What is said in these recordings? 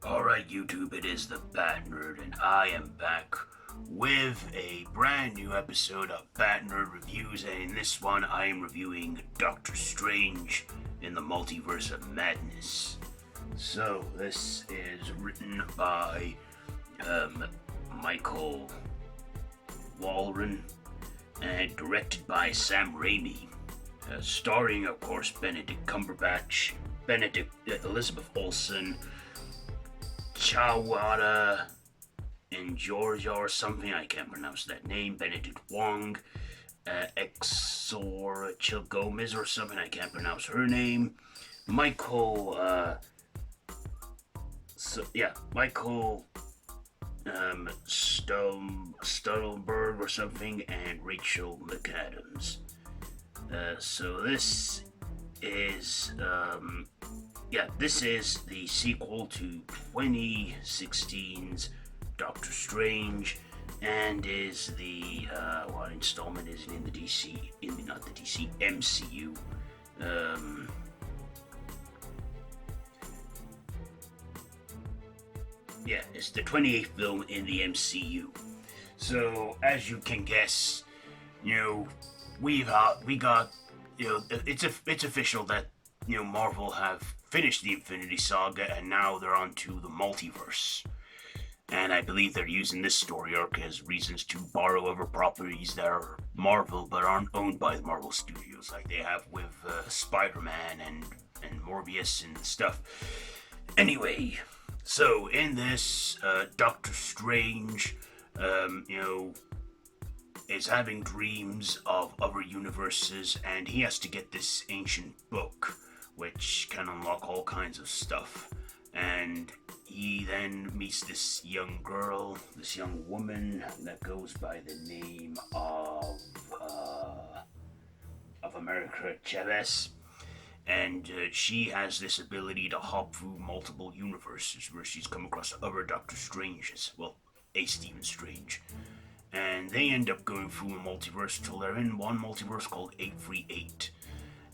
Alright, YouTube, it is the Bat Nerd, and I am back with a brand new episode of Bat Nerd Reviews, and in this one, I am reviewing Doctor Strange in the Multiverse of Madness. So, this is written by Michael Walren and directed by Sam Raimi, starring, of course, Benedict Cumberbatch, Elizabeth Olson, Chiwetel Ejiofor or something, I can't pronounce that name, Benedict Wong, Xochitl Gomez or something, I can't pronounce her name, Michael Stuhlberg or something, and Rachel McAdams. So this is the sequel to 2016's Doctor Strange, and is the what installment is it in the MCU. It's the 28th film in the MCU. So as you can guess, we got it's official that Marvel have finished the Infinity Saga, and now they're on to the Multiverse. And I believe they're using this story arc as reasons to borrow over properties that are Marvel but aren't owned by the Marvel Studios, like they have with Spider-Man and Morbius and stuff. Anyway, so in this, Doctor Strange, is having dreams of other universes, and he has to get this ancient book, which can unlock all kinds of stuff. And he then meets this young woman that goes by the name of America Chavez. And she has this ability to hop through multiple universes where she's come across other Doctor Stranges. Well, a Stephen Strange. And they end up going through a multiverse till they're in one multiverse called 838.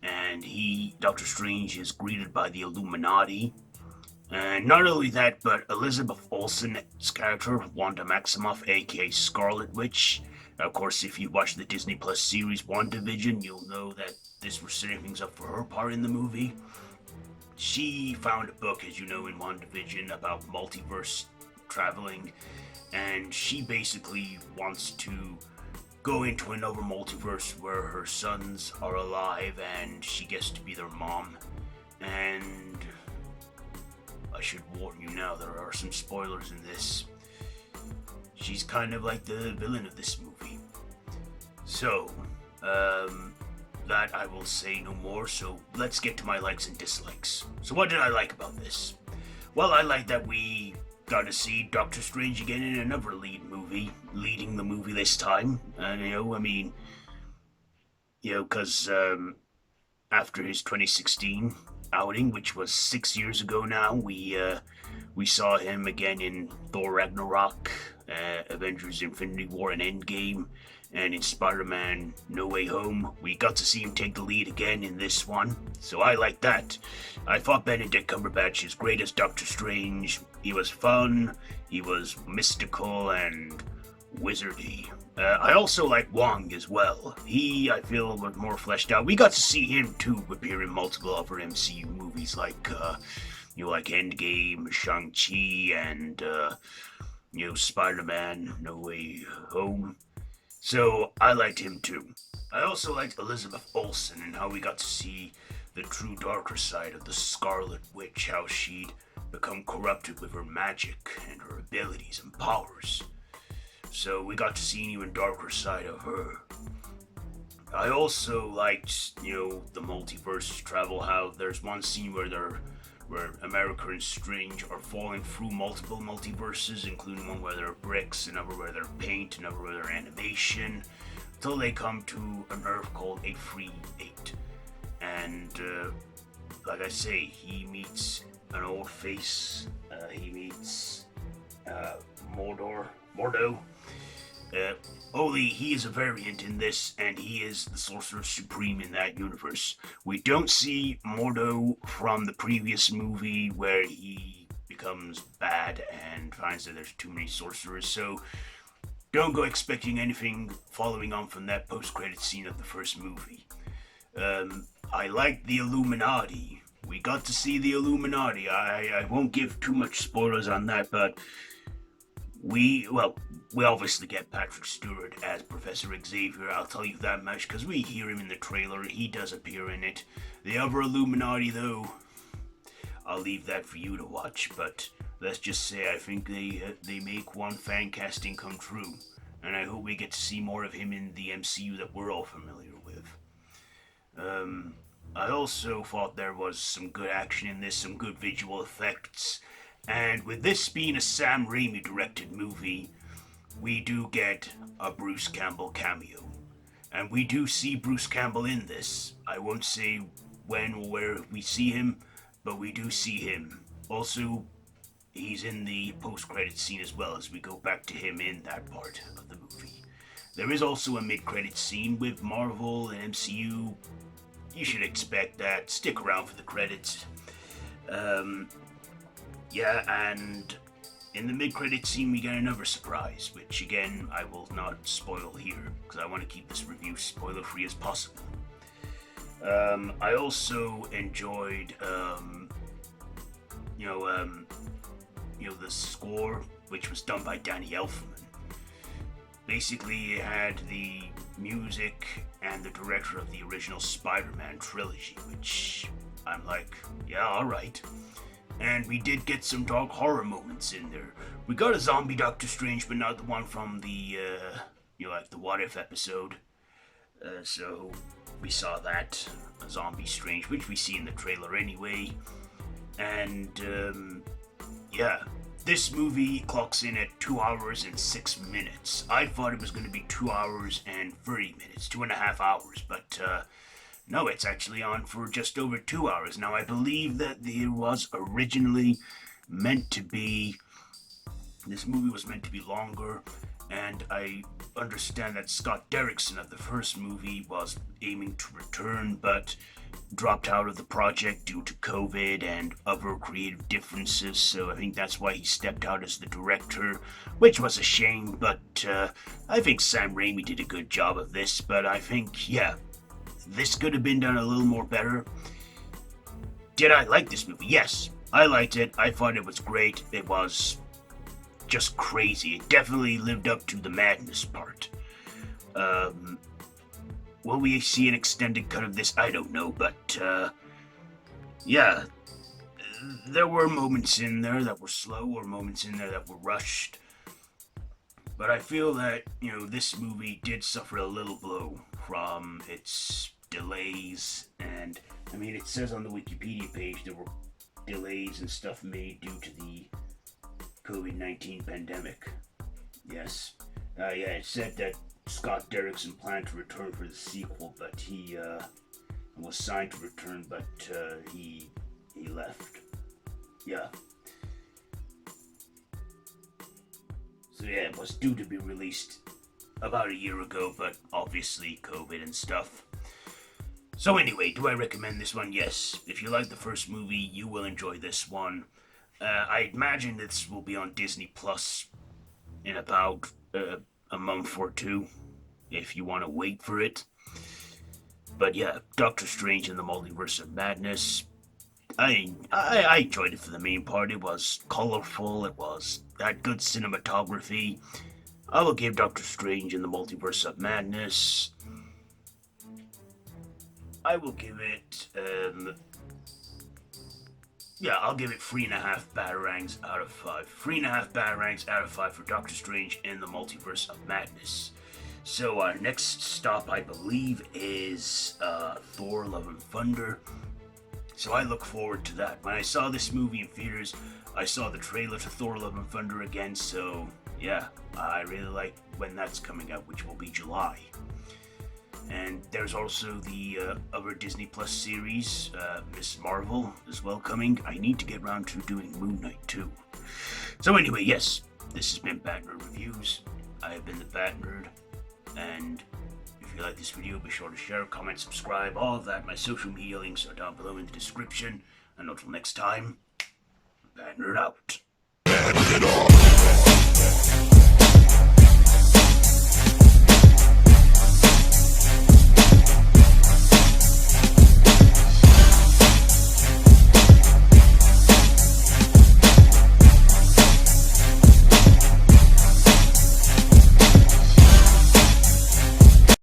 And Doctor Strange, is greeted by the Illuminati. And not only that, but Elizabeth Olsen's character, Wanda Maximoff, aka Scarlet Witch. Of course, if you watch the Disney Plus series WandaVision, you'll know that this was setting things up for her part in the movie. She found a book, as you know, in WandaVision about multiverse traveling, and she basically wants to go into another multiverse where her sons are alive and she gets to be their mom. And I should warn you now, there are some spoilers in this. She's kind of like the villain of this movie. So, that I will say no more, so let's get to my likes and dislikes. So what did I like about this? Well, I like that we got to see Doctor Strange again in another leading the movie this time. Because after his 2016 outing, which was 6 years ago now, we saw him again in Thor Ragnarok, Avengers Infinity War and Endgame, and in Spider-Man No Way Home. We got to see him take the lead again in this one, so I like that. I thought Benedict Cumberbatch is great as Doctor Strange. He was fun, he was mystical and wizardy. I also like Wong as well. He, I feel, was more fleshed out. We got to see him too appear in multiple other MCU movies like Endgame, Shang-Chi, and Spider-Man No Way Home. So I liked him too. I also liked Elizabeth Olsen and how we got to see the true darker side of the Scarlet Witch, how she'd become corrupted with her magic and her abilities and powers. So we got to see an even darker side of her. I also liked, the multiverse travel, how there's one scene where America and Strange are falling through multiple multiverses, including one where they're bricks, another where they're paint, another where they're animation, till they come to an Earth called 838. And, like I say, he meets an old face, he meets Mordo. Only he is a variant in this, and he is the Sorcerer Supreme in that universe. We don't see Mordo from the previous movie where he becomes bad and finds that there's too many sorcerers. So don't go expecting anything following on from that post-credit scene of the first movie. I like the Illuminati. We got to see the Illuminati. I won't give too much spoilers on that, but we obviously get Patrick Stewart as Professor Xavier. I'll tell you that much, because we hear him in the trailer. He does appear in it. The other Illuminati, though, I'll leave that for you to watch, but let's just say I think they make one fan casting come true, and I hope we get to see more of him in the MCU that we're all familiar with. I also thought there was some good action in this, some good visual effects, and with this being a Sam Raimi directed movie, we do get a Bruce Campbell cameo. And we do see Bruce Campbell in this. I won't say when or where we see him, but we do see him. Also, he's in the post-credit scene as well, as we go back to him in that part of the movie. There is also a mid-credit scene with Marvel and MCU. You should expect that. Stick around for the credits. And in the mid-credit scene we get another surprise, which again I will not spoil here, because I want to keep this review spoiler-free as possible. I also enjoyed, the score, which was done by Danny Elfman. Basically, it had the music and the director of the original Spider-Man trilogy, which I'm like, yeah, alright. And we did get some dark horror moments in there. We got a zombie Doctor Strange, but not the one from the, the What If episode. So we saw that, a zombie Strange, which we see in the trailer anyway. And, this movie clocks in at 2 hours and 6 minutes. I thought it was going to be 2 hours and 30 minutes, 2.5 hours, but, no, it's actually on for just over 2 hours. Now, I believe that there was originally this movie was meant to be longer, and I understand that Scott Derrickson of the first movie was aiming to return, but dropped out of the project due to COVID and other creative differences, so I think that's why he stepped out as the director, which was a shame, but I think Sam Raimi did a good job of this, but I think, this could have been done a little more better. Did I like this movie? Yes, I liked it. I thought it was great. It was just crazy. It definitely lived up to the madness part. Will we see an extended cut of this? I don't know, but there were moments in there that were slow, or moments in there that were rushed. But I feel that, this movie did suffer a little blow from its delays, and it says on the Wikipedia page there were delays and stuff made due to the COVID-19 pandemic. Yes. It said that Scott Derrickson planned to return for the sequel, but he was signed to return, but he left. Yeah. So it was due to be released about a year ago, but obviously COVID and stuff. So anyway, do I recommend this one? Yes. If you like the first movie, you will enjoy this one. I imagine this will be on Disney Plus in about a month or two, if you want to wait for it. But yeah, Doctor Strange and the Multiverse of Madness. I enjoyed it for the main part. It was colorful. It had good cinematography. I will give Doctor Strange and the Multiverse of Madness, I will give it, I'll give it 3.5 Batarangs out of 5. 3.5 Batarangs out of 5 for Doctor Strange and the Multiverse of Madness. So our next stop, I believe, is Thor: Love and Thunder. So I look forward to that. When I saw this movie in theaters, I saw the trailer to Thor: Love and Thunder again, so yeah, I really like when that's coming out, which will be July. And there's also the other Disney Plus series, Miss Marvel, as well coming. I need to get around to doing Moon Knight too. So anyway, yes, this has been Bat Nerd Reviews. I have been the Bat Nerd, and if you like this video, be sure to share, comment, subscribe, all of that. My social media links are down below in the description. And until next time, Banner out. Banner it out.